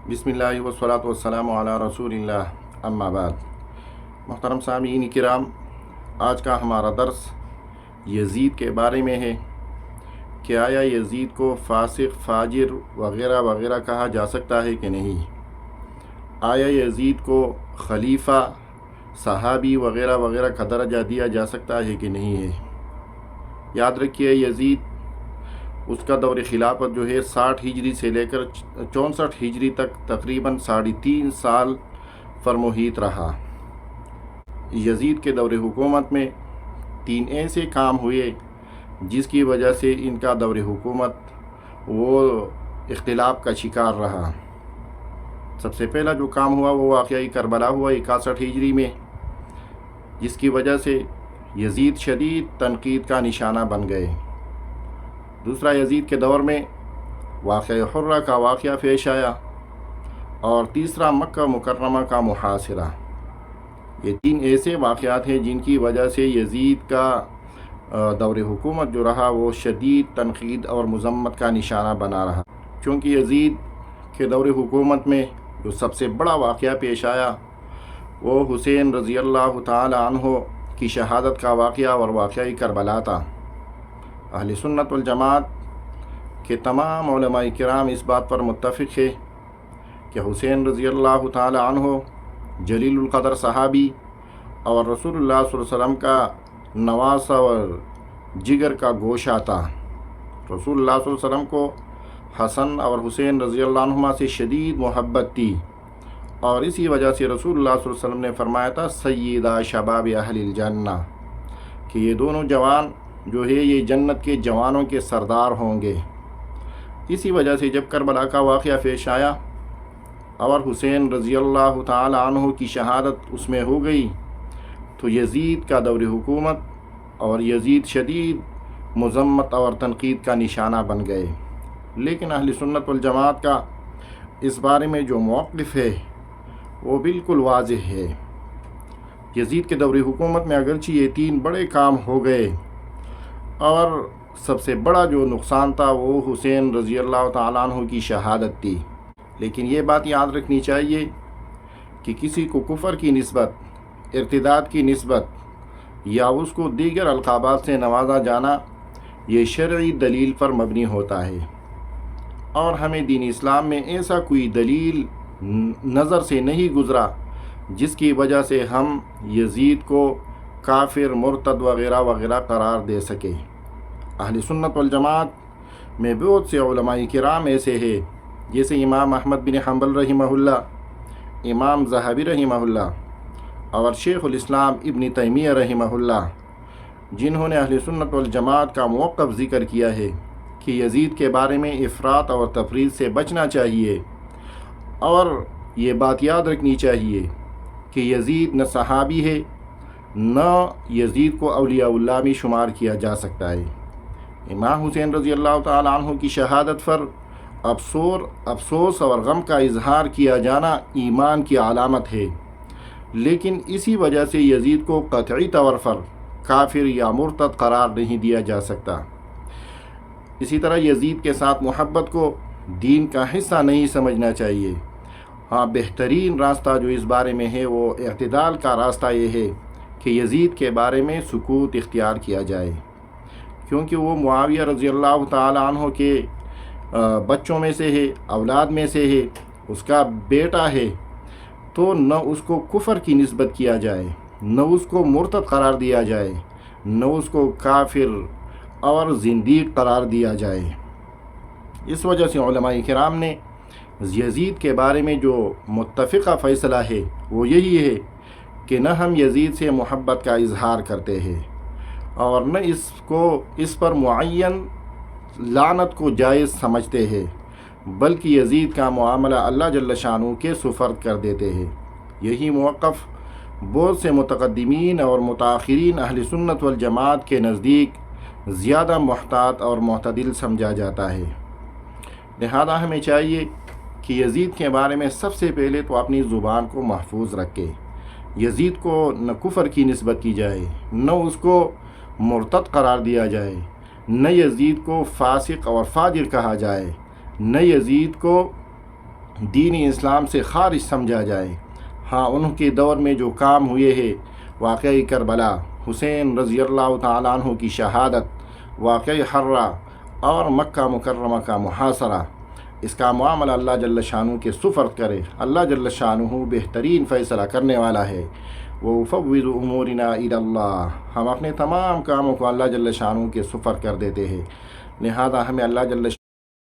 بسم اللہ والصلاۃ والسلام علی رسول اللہ اما بعد۔ محترم سامعین کرام، آج کا ہمارا درس یزید کے بارے میں ہے کہ آیا یزید کو فاسق، فاجر وغیرہ وغیرہ کہا جا سکتا ہے کہ نہیں؟ آیا یزید کو خلیفہ، صحابی وغیرہ وغیرہ کا درجہ دیا جا سکتا ہے کہ نہیں ہے؟ یاد رکھیے، یزید اس کا دور خلافت جو ہے 60 ہجری سے لے کر 64 ہجری تک تقریباً 3.5 سال فرمحیط رہا۔ یزید کے دور حکومت میں 3 ایسے کام ہوئے جس کی وجہ سے ان کا دور حکومت وہ اختلاف کا شکار رہا۔ سب سے پہلا جو کام ہوا وہ واقعی کربلا ہوا 61 ہجری میں، جس کی وجہ سے یزید شدید تنقید کا نشانہ بن گئے۔ دوسرا، یزید کے دور میں واقعہ حرہ کا واقعہ پیش آیا، اور تیسرا مکہ مکرمہ کا محاصرہ۔ یہ 3 ایسے واقعات ہیں جن کی وجہ سے یزید کا دور حکومت جو رہا وہ شدید تنقید اور مذمت کا نشانہ بنا رہا، کیونکہ یزید کے دور حکومت میں جو سب سے بڑا واقعہ پیش آیا وہ حسین رضی اللہ تعالی عنہ کی شہادت کا واقعہ اور واقعہ کربلا تھا۔ اہل سنت والجماعت کے تمام علماء کرام اس بات پر متفق ہے کہ حسین رضی اللہ تعالی عنہ جلیل القدر صحابی اور رسول اللہ صلی اللہ علیہ وسلم کا نواسہ اور جگر کا گوشہ تھا۔ رسول اللہ صلی اللہ علیہ وسلم کو حسن اور حسین رضی اللہ عنہما سے شدید محبت تھی، اور اسی وجہ سے رسول اللہ صلی اللہ علیہ وسلم نے فرمایا تھا سیدہ شباب اہل الجنہ، کہ یہ دونوں جوان جو ہے یہ جنت کے جوانوں کے سردار ہوں گے۔ اسی وجہ سے جب کربلا کا واقعہ پیش آیا اور حسین رضی اللہ تعالی عنہ کی شہادت اس میں ہو گئی، تو یزید کا دور حکومت اور یزید شدید مذمت اور تنقید کا نشانہ بن گئے۔ لیکن اہل سنت والجماعت کا اس بارے میں جو موقف ہے وہ بالکل واضح ہے۔ یزید کے دور حکومت میں اگرچہ یہ 3 بڑے کام ہو گئے، اور سب سے بڑا جو نقصان تھا وہ حسین رضی اللہ تعالیٰ عنہ کی شہادت تھی، لیکن یہ بات یاد رکھنی چاہیے کہ کسی کو کفر کی نسبت، ارتداد کی نسبت یا اس کو دیگر القابات سے نوازا جانا یہ شرعی دلیل پر مبنی ہوتا ہے، اور ہمیں دین اسلام میں ایسا کوئی دلیل نظر سے نہیں گزرا جس کی وجہ سے ہم یزید کو کافر، مرتد وغیرہ وغیرہ قرار دے سکے۔ اہل سنت والجماعت میں بہت سے علماء کرام ایسے ہیں، جیسے امام احمد بن حنبل رحمہ اللہ، امام ذہبی رحمہ اللہ، اور شیخ الاسلام ابن تیمیہ رحمہ اللہ، جنہوں نے اہل سنت والجماعت کا موقف ذکر کیا ہے کہ یزید کے بارے میں افراط اور تفریط سے بچنا چاہیے، اور یہ بات یاد رکھنی چاہیے کہ یزید نہ صحابی ہے، نہ یزید کو اولیاء اللہ میں شمار کیا جا سکتا ہے۔ امام حسین رضی اللہ تعالی عنہ کی شہادت پر افسوس اور غم کا اظہار کیا جانا ایمان کی علامت ہے، لیکن اسی وجہ سے یزید کو قطعی طور پر کافر یا مرتد قرار نہیں دیا جا سکتا۔ اسی طرح یزید کے ساتھ محبت کو دین کا حصہ نہیں سمجھنا چاہیے۔ ہاں، بہترین راستہ جو اس بارے میں ہے وہ اعتدال کا راستہ یہ ہے کہ یزید کے بارے میں سکوت اختیار کیا جائے، کیونکہ وہ معاویہ رضی اللہ تعالی عنہ کے بچوں میں سے ہے، اولاد میں سے ہے، اس کا بیٹا ہے، تو نہ اس کو کفر کی نسبت کیا جائے، نہ اس کو مرتد قرار دیا جائے، نہ اس کو کافر اور زندیق قرار دیا جائے۔ اس وجہ سے علماء کرام نے یزید کے بارے میں جو متفقہ فیصلہ ہے وہ یہی ہے کہ نہ ہم یزید سے محبت کا اظہار کرتے ہیں، اور نہ اس پر معین لعنت کو جائز سمجھتے ہیں، بلکہ یزید کا معاملہ اللہ جل شانہ کے سپرد کر دیتے ہیں۔ یہی موقف بہت سے متقدمین اور متاخرین اہل سنت والجماعت کے نزدیک زیادہ محتاط اور معتدل سمجھا جاتا ہے۔ لہذا ہمیں چاہیے کہ یزید کے بارے میں سب سے پہلے تو اپنی زبان کو محفوظ رکھے، یزید کو نہ کفر کی نسبت کی جائے، نہ اس کو مرتد قرار دیا جائے، نہ یزید کو فاسق اور فاجر کہا جائے، نہ یزید کو دین اسلام سے خارج سمجھا جائے۔ ہاں، ان کے دور میں جو کام ہوئے ہیں، واقعی کربلا، حسین رضی اللہ تعالیٰ عنہ کی شہادت، واقعی حرہ اور مکہ مکرمہ کا محاصرہ، اس کا معاملہ اللہ جل شانہ کے سپرد کرے۔ اللہ جل شانہ بہترین فیصلہ کرنے والا ہے۔ وَأُفَوِّضُ أُمُورِنَا إِلَى اللَّهِ، ہم اپنے تمام کاموں کو اللہ جل شانہ کے سپرد کر دیتے ہیں، لہذا ہمیں اللہ جل